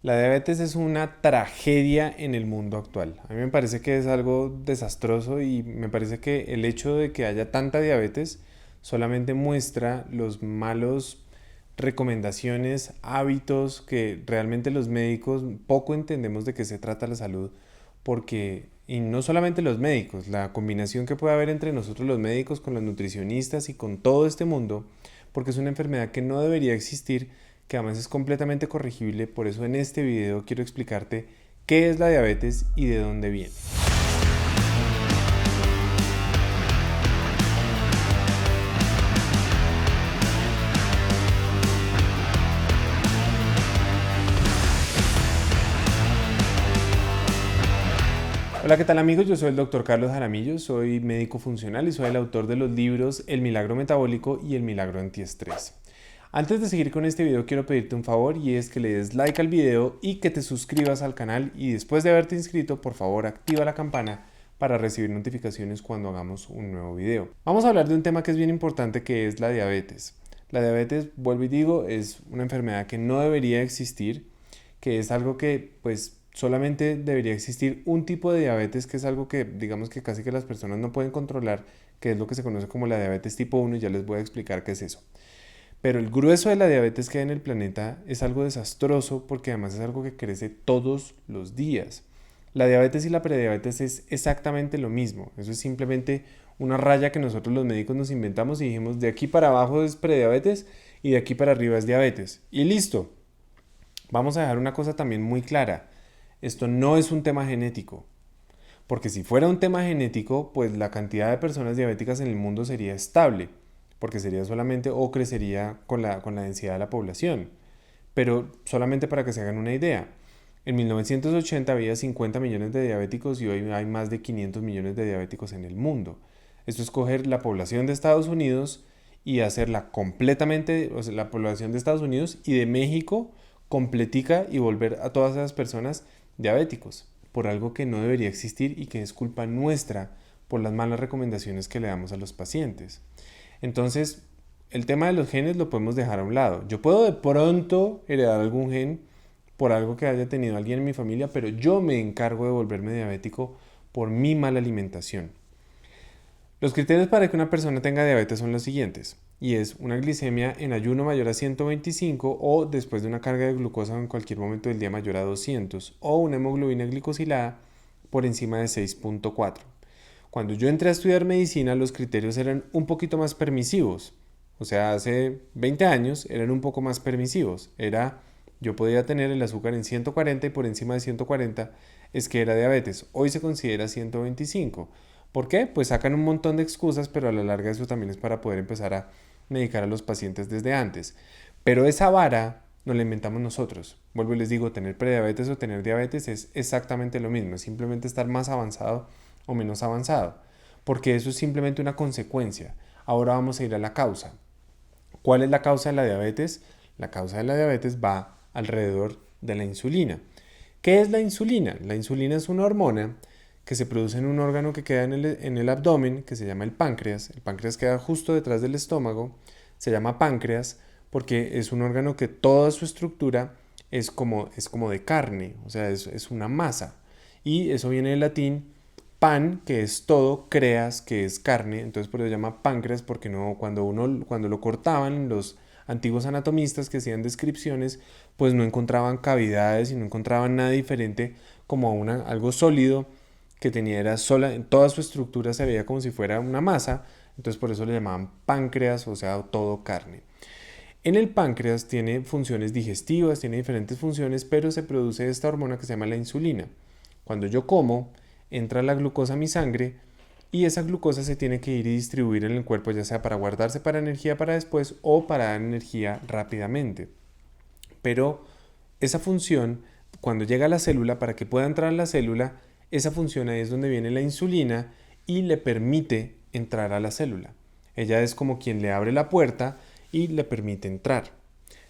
La diabetes es una tragedia en el mundo actual. A mí me parece que es algo desastroso y me parece que el hecho de que haya tanta diabetes solamente muestra los malos recomendaciones, hábitos que realmente los médicos poco entendemos de qué se trata la salud, porque, y no solamente los médicos, la combinación que puede haber entre nosotros los médicos con los nutricionistas y con todo este mundo, porque es una enfermedad que no debería existir, que además es completamente corregible. Por eso en este video quiero explicarte qué es la diabetes y de dónde viene. Hola, ¿qué tal amigos? Yo soy el Dr. Carlos Jaramillo, soy médico funcional y soy el autor de los libros El Milagro Metabólico y El Milagro Antiestrés. Antes de seguir con este video quiero pedirte un favor y es que le des like al video y que te suscribas al canal, y después de haberte inscrito, por favor activa la campana para recibir notificaciones cuando hagamos un nuevo video. Vamos a hablar de un tema que es bien importante, que es la diabetes. La diabetes, vuelvo y digo, es una enfermedad que no debería existir, que es algo que pues solamente debería existir un tipo de diabetes, que es algo que digamos que casi que las personas no pueden controlar, que es lo que se conoce como la diabetes tipo 1, y ya les voy a explicar qué es eso. Pero el grueso de la diabetes que hay en el planeta es algo desastroso, porque además es algo que crece todos los días. La diabetes y la prediabetes es exactamente lo mismo. Eso es simplemente una raya que nosotros los médicos nos inventamos y dijimos: de aquí para abajo es prediabetes y de aquí para arriba es diabetes. Y listo. Vamos a dejar una cosa también muy clara. Esto no es un tema genético, porque si fuera un tema genético, pues la cantidad de personas diabéticas en el mundo sería estable, porque sería solamente o crecería con la densidad de la población. Pero solamente para que se hagan una idea, en 1980 había 50 millones de diabéticos y hoy hay más de 500 millones de diabéticos en el mundo. Esto es coger la población de Estados Unidos y hacerla completamente, o sea, la población de Estados Unidos y de México completica, y volver a todas esas personas diabéticos, por algo que no debería existir y que es culpa nuestra por las malas recomendaciones que le damos a los pacientes. Entonces, el tema de los genes lo podemos dejar a un lado. Yo puedo de pronto heredar algún gen por algo que haya tenido alguien en mi familia, pero yo me encargo de volverme diabético por mi mala alimentación. Los criterios para que una persona tenga diabetes son los siguientes, y es una glicemia en ayuno mayor a 125 o después de una carga de glucosa en cualquier momento del día mayor a 200, o una hemoglobina glicosilada por encima de 6.4. Cuando yo entré a estudiar medicina, los criterios eran un poquito más permisivos. O sea, hace 20 años eran un poco más permisivos. Yo podía tener el azúcar en 140 y por encima de 140 es que era diabetes. Hoy se considera 125. ¿Por qué? Pues sacan un montón de excusas, pero a la larga eso también es para poder empezar a medicar a los pacientes desde antes. Pero esa vara nos la inventamos nosotros. Vuelvo y les digo, tener prediabetes o tener diabetes es exactamente lo mismo, es simplemente estar más avanzado o menos avanzado, porque eso es simplemente una consecuencia. Ahora vamos a ir a la causa. ¿Cuál es la causa de la diabetes? La causa de la diabetes va alrededor de la insulina. ¿Qué es la insulina? La insulina es una hormona que se produce en un órgano que queda en el abdomen, que se llama el páncreas. El páncreas queda justo detrás del estómago, se llama páncreas porque es un órgano que toda su estructura es como de carne, o sea, es una masa. Y eso viene del latín pan, que es todo, creas, que es carne. Entonces por eso se llama páncreas, porque no, cuando lo cortaban los antiguos anatomistas que hacían descripciones, pues no encontraban cavidades y no encontraban nada diferente como algo sólido que era sola, en toda su estructura se veía como si fuera una masa. Entonces por eso le llamaban páncreas, o sea, todo carne. En el páncreas tiene funciones digestivas, tiene diferentes funciones, pero se produce esta hormona que se llama la insulina. Cuando yo como, entra la glucosa a mi sangre y esa glucosa se tiene que ir y distribuir en el cuerpo, ya sea para guardarse para energía para después o para dar energía rápidamente. Pero esa función, cuando llega a la célula, para que pueda entrar a la célula, esa función ahí es donde viene la insulina y le permite entrar a la célula. Ella es como quien le abre la puerta y le permite entrar.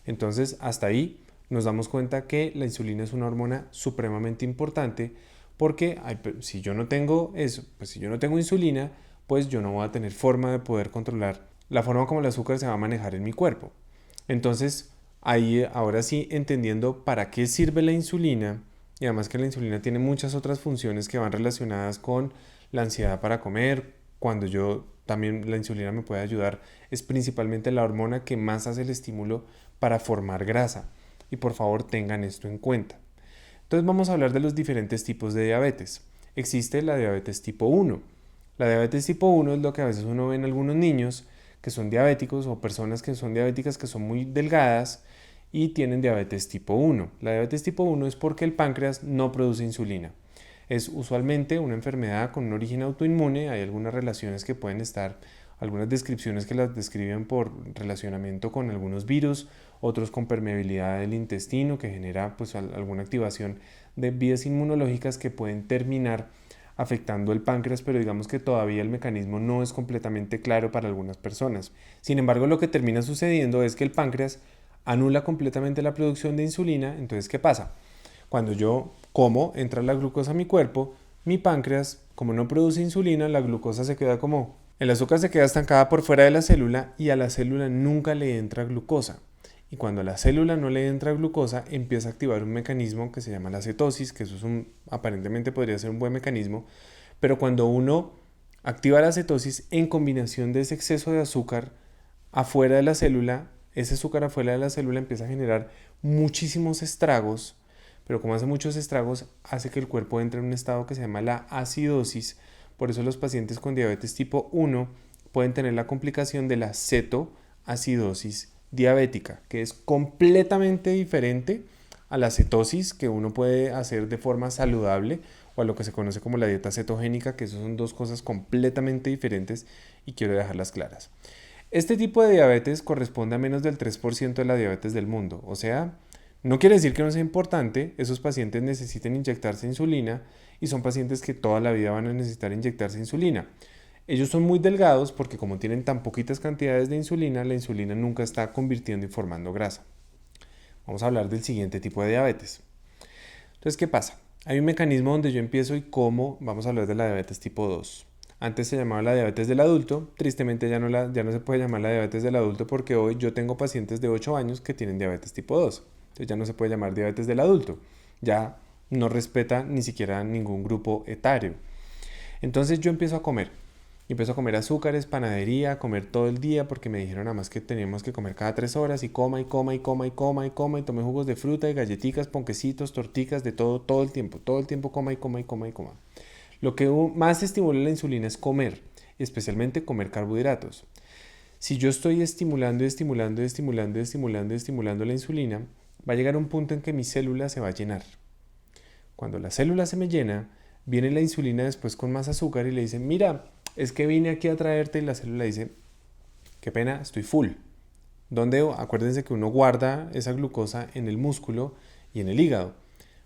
Entonces, hasta ahí nos damos cuenta que la insulina es una hormona supremamente importante, porque si yo no tengo eso, pues si yo no tengo insulina, pues yo no voy a tener forma de poder controlar la forma como el azúcar se va a manejar en mi cuerpo. Entonces, Ahí ahora sí entendiendo para qué sirve la insulina y además que la insulina tiene muchas otras funciones que van relacionadas con la ansiedad para comer. Cuando yo también la insulina me puede ayudar, es principalmente la hormona que más hace el estímulo para formar grasa. Y por favor tengan esto en cuenta. Entonces vamos a hablar de los diferentes tipos de diabetes. Existe la diabetes tipo 1. La diabetes tipo 1 es lo que a veces uno ve en algunos niños que son diabéticos o personas que son diabéticas que son muy delgadas y tienen diabetes tipo 1. La diabetes tipo 1 es porque el páncreas no produce insulina. Es usualmente una enfermedad con un origen autoinmune. Hay algunas relaciones que pueden estar, algunas descripciones que las describen por relacionamiento con algunos virus, otros con permeabilidad del intestino que genera pues alguna activación de vías inmunológicas que pueden terminar afectando el páncreas, pero digamos que todavía el mecanismo no es completamente claro para algunas personas. Sin embargo, lo que termina sucediendo es que el páncreas anula completamente la producción de insulina. Entonces, ¿qué pasa? Cuando yo como, entra la glucosa a mi cuerpo, mi páncreas, como no produce insulina, la glucosa se queda como... El azúcar se queda estancada por fuera de la célula y a la célula nunca le entra glucosa. Y cuando a la célula no le entra glucosa, empieza a activar un mecanismo que se llama la cetosis, que eso es aparentemente podría ser un buen mecanismo, pero cuando uno activa la cetosis en combinación de ese exceso de azúcar afuera de la célula, ese azúcar afuera de la célula empieza a generar muchísimos estragos, pero como hace muchos estragos, hace que el cuerpo entre en un estado que se llama la acidosis. Por eso los pacientes con diabetes tipo 1 pueden tener la complicación de la cetoacidosis diabética, que es completamente diferente a la cetosis que uno puede hacer de forma saludable o a lo que se conoce como la dieta cetogénica, que eso son dos cosas completamente diferentes y quiero dejarlas claras. Este tipo de diabetes corresponde a menos del 3% de la diabetes del mundo, o sea, no quiere decir que no sea importante, esos pacientes necesiten inyectarse insulina y son pacientes que toda la vida van a necesitar inyectarse insulina. Ellos son muy delgados porque como tienen tan poquitas cantidades de insulina, la insulina nunca está convirtiendo y formando grasa. Vamos a hablar del siguiente tipo de diabetes. Entonces, ¿qué pasa? Hay un mecanismo donde yo empiezo y como, vamos a hablar de la diabetes tipo 2. Antes se llamaba la diabetes del adulto, tristemente ya no se puede llamar la diabetes del adulto porque hoy yo tengo pacientes de 8 años que tienen diabetes tipo 2. Entonces ya no se puede llamar diabetes del adulto, ya no respeta ni siquiera ningún grupo etario. Entonces yo empiezo a comer. Y empiezo a comer azúcares, panadería, a comer todo el día porque me dijeron nada más que teníamos que comer cada 3 horas y coma y coma y coma y coma y coma y tomé jugos de fruta y galletitas, ponquecitos, torticas, de todo el tiempo coma y coma y coma y coma. Lo que más estimula la insulina es comer, especialmente comer carbohidratos. Si yo estoy estimulando la insulina, va a llegar un punto en que mi célula se va a llenar. Cuando la célula se me llena, viene la insulina después con más azúcar y le dice, mira, es que vine aquí a traerte y la célula dice, qué pena, estoy full. ¿Dónde? Acuérdense que uno guarda esa glucosa en el músculo y en el hígado.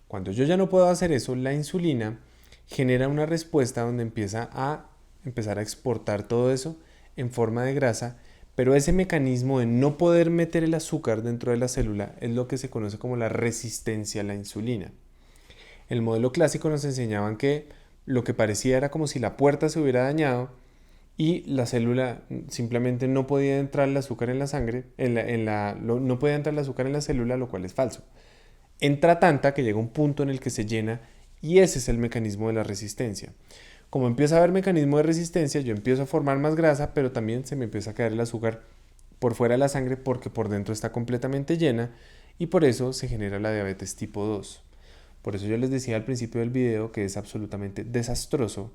Cuando yo ya no puedo hacer eso, la insulina genera una respuesta donde empieza a empezar a exportar todo eso en forma de grasa, pero ese mecanismo de no poder meter el azúcar dentro de la célula es lo que se conoce como la resistencia a la insulina. En el modelo clásico nos enseñaban que lo que parecía era como si la puerta se hubiera dañado y la célula simplemente no podía entrar el azúcar en la sangre, no podía entrar el azúcar en la célula, lo cual es falso. Entra tanta que llega un punto en el que se llena y ese es el mecanismo de la resistencia. Como empieza a haber mecanismo de resistencia, yo empiezo a formar más grasa, pero también se me empieza a caer el azúcar por fuera de la sangre porque por dentro está completamente llena y por eso se genera la diabetes tipo 2. Por eso yo les decía al principio del video que es absolutamente desastroso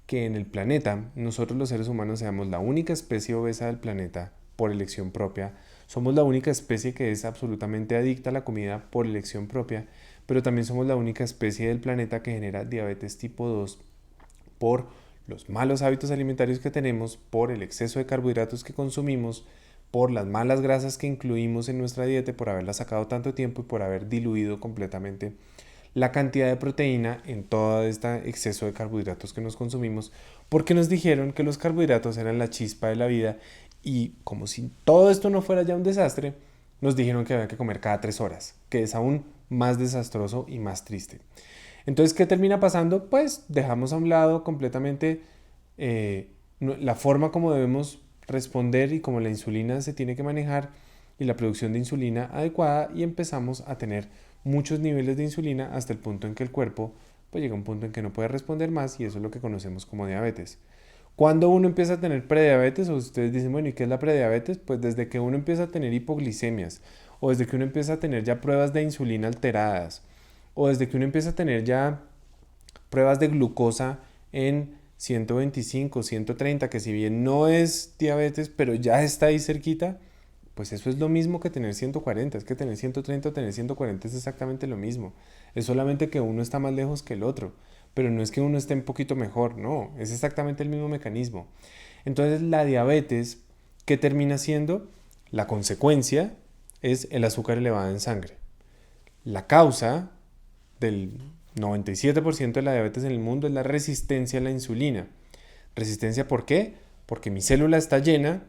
que en el planeta nosotros los seres humanos seamos la única especie obesa del planeta por elección propia. Somos la única especie que es absolutamente adicta a la comida por elección propia, pero también somos la única especie del planeta que genera diabetes tipo 2 por los malos hábitos alimentarios que tenemos, por el exceso de carbohidratos que consumimos, por las malas grasas que incluimos en nuestra dieta, por haberla sacado tanto tiempo y por haber diluido completamente la cantidad de proteína en todo este exceso de carbohidratos que nos consumimos, porque nos dijeron que los carbohidratos eran la chispa de la vida y como si todo esto no fuera ya un desastre, nos dijeron que había que comer cada 3 horas, que es aún más desastroso y más triste. Entonces, ¿qué termina pasando? Pues dejamos a un lado completamente la forma como debemos responder y como la insulina se tiene que manejar y la producción de insulina adecuada y empezamos a tener muchos niveles de insulina hasta el punto en que el cuerpo pues llega a un punto en que no puede responder más y eso es lo que conocemos como diabetes. Cuando uno empieza a tener prediabetes, o ustedes dicen, bueno, ¿y qué es la prediabetes? Pues desde que uno empieza a tener hipoglicemias, o desde que uno empieza a tener ya pruebas de insulina alteradas, o desde que uno empieza a tener ya pruebas de glucosa en 125, 130, que si bien no es diabetes, pero ya está ahí cerquita, pues eso es lo mismo que tener 140, es que tener 130 o tener 140 es exactamente lo mismo, es solamente que uno está más lejos que el otro, pero no es que uno esté un poquito mejor, no, es exactamente el mismo mecanismo. Entonces la diabetes, ¿qué termina siendo? La consecuencia es el azúcar elevado en sangre. La causa del 97% de la diabetes en el mundo es la resistencia a la insulina. ¿Resistencia por qué? Porque mi célula está llena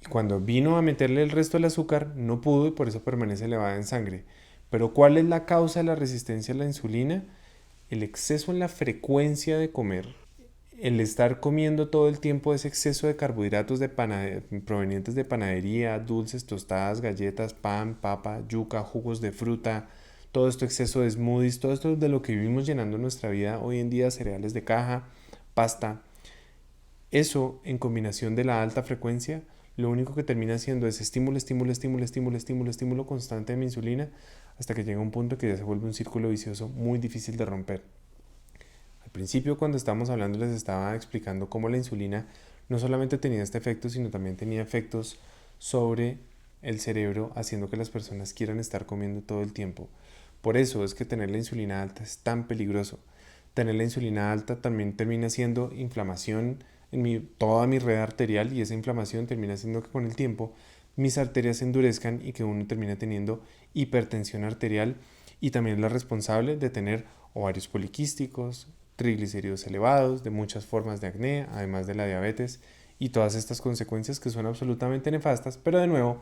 y cuando vino a meterle el resto del azúcar no pudo y por eso permanece elevada en sangre. Pero ¿cuál es la causa de la resistencia a la insulina? El exceso en la frecuencia de comer, el estar comiendo todo el tiempo ese exceso de carbohidratos provenientes de panadería, dulces, tostadas, galletas, pan, papa, yuca, jugos de fruta, todo esto exceso de smoothies, todo esto de lo que vivimos llenando nuestra vida hoy en día, cereales de caja, pasta. Eso en combinación de la alta frecuencia, lo único que termina haciendo es estímulo, estímulo, estímulo, estímulo, estímulo, estímulo constante de mi insulina hasta que llega un punto que ya se vuelve un círculo vicioso muy difícil de romper. Al principio, cuando estábamos hablando, les estaba explicando cómo la insulina no solamente tenía este efecto, sino también tenía efectos sobre el cerebro, haciendo que las personas quieran estar comiendo todo el tiempo. Por eso es que tener la insulina alta es tan peligroso. Tener la insulina alta también termina siendo inflamación en toda mi red arterial y esa inflamación termina haciendo que con el tiempo mis arterias se endurezcan y que uno termina teniendo hipertensión arterial y también es la responsable de tener ovarios poliquísticos, triglicéridos elevados, de muchas formas de acné, además de la diabetes y todas estas consecuencias que son absolutamente nefastas, pero de nuevo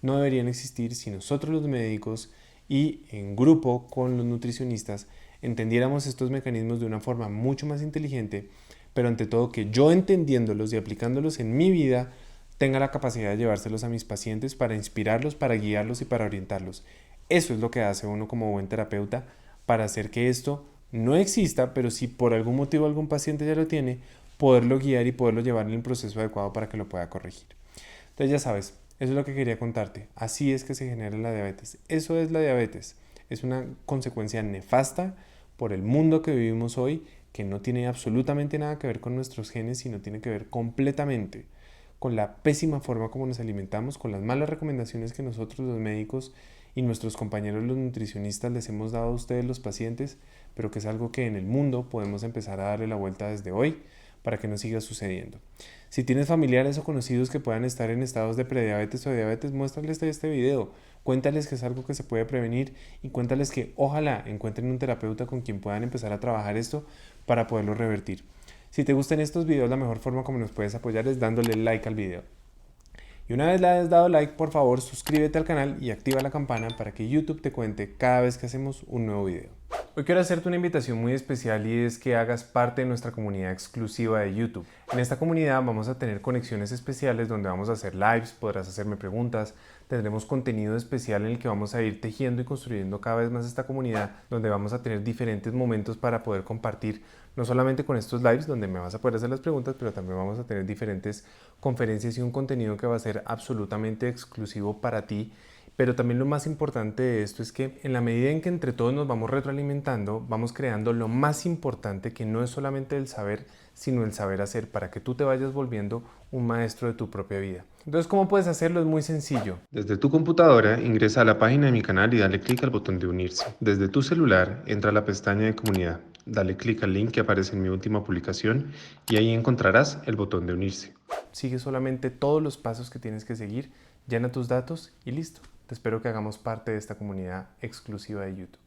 no deberían existir si nosotros los médicos y en grupo con los nutricionistas entendiéramos estos mecanismos de una forma mucho más inteligente, pero ante todo que yo entendiéndolos y aplicándolos en mi vida tenga la capacidad de llevárselos a mis pacientes para inspirarlos, para guiarlos y para orientarlos. Eso es lo que hace uno como buen terapeuta para hacer que esto no exista, pero si por algún motivo algún paciente ya lo tiene, poderlo guiar y poderlo llevar en el proceso adecuado para que lo pueda corregir. Entonces ya sabes, eso es lo que quería contarte. Así es que se genera la diabetes. Eso es la diabetes. Es una consecuencia nefasta por el mundo que vivimos hoy, que no tiene absolutamente nada que ver con nuestros genes, sino tiene que ver completamente con la pésima forma como nos alimentamos, con las malas recomendaciones que nosotros los médicos y nuestros compañeros los nutricionistas les hemos dado a ustedes los pacientes, pero que es algo que en el mundo podemos empezar a darle la vuelta desde hoy para que no siga sucediendo. Si tienes familiares o conocidos que puedan estar en estados de prediabetes o diabetes, muéstrales este video, cuéntales que es algo que se puede prevenir y cuéntales que ojalá encuentren un terapeuta con quien puedan empezar a trabajar esto para poderlo revertir. Si te gustan estos videos, la mejor forma como nos puedes apoyar es dándole like al video. Y una vez le hayas dado like, por favor suscríbete al canal y activa la campana para que YouTube te cuente cada vez que hacemos un nuevo video. Hoy quiero hacerte una invitación muy especial y es que hagas parte de nuestra comunidad exclusiva de YouTube. En esta comunidad vamos a tener conexiones especiales donde vamos a hacer lives, podrás hacerme preguntas, tendremos contenido especial en el que vamos a ir tejiendo y construyendo cada vez más esta comunidad, donde vamos a tener diferentes momentos para poder compartir, no solamente con estos lives donde me vas a poder hacer las preguntas, pero también vamos a tener diferentes conferencias y un contenido que va a ser absolutamente exclusivo para ti. Pero también lo más importante de esto es que en la medida en que entre todos nos vamos retroalimentando, vamos creando lo más importante, que no es solamente el saber, sino el saber hacer, para que tú te vayas volviendo un maestro de tu propia vida. Entonces, ¿cómo puedes hacerlo? Es muy sencillo. Desde tu computadora, ingresa a la página de mi canal y dale clic al botón de unirse. Desde tu celular, entra a la pestaña de comunidad. Dale clic al link que aparece en mi última publicación y ahí encontrarás el botón de unirse. Sigue solamente todos los pasos que tienes que seguir, llena tus datos y listo. Te espero que hagamos parte de esta comunidad exclusiva de YouTube.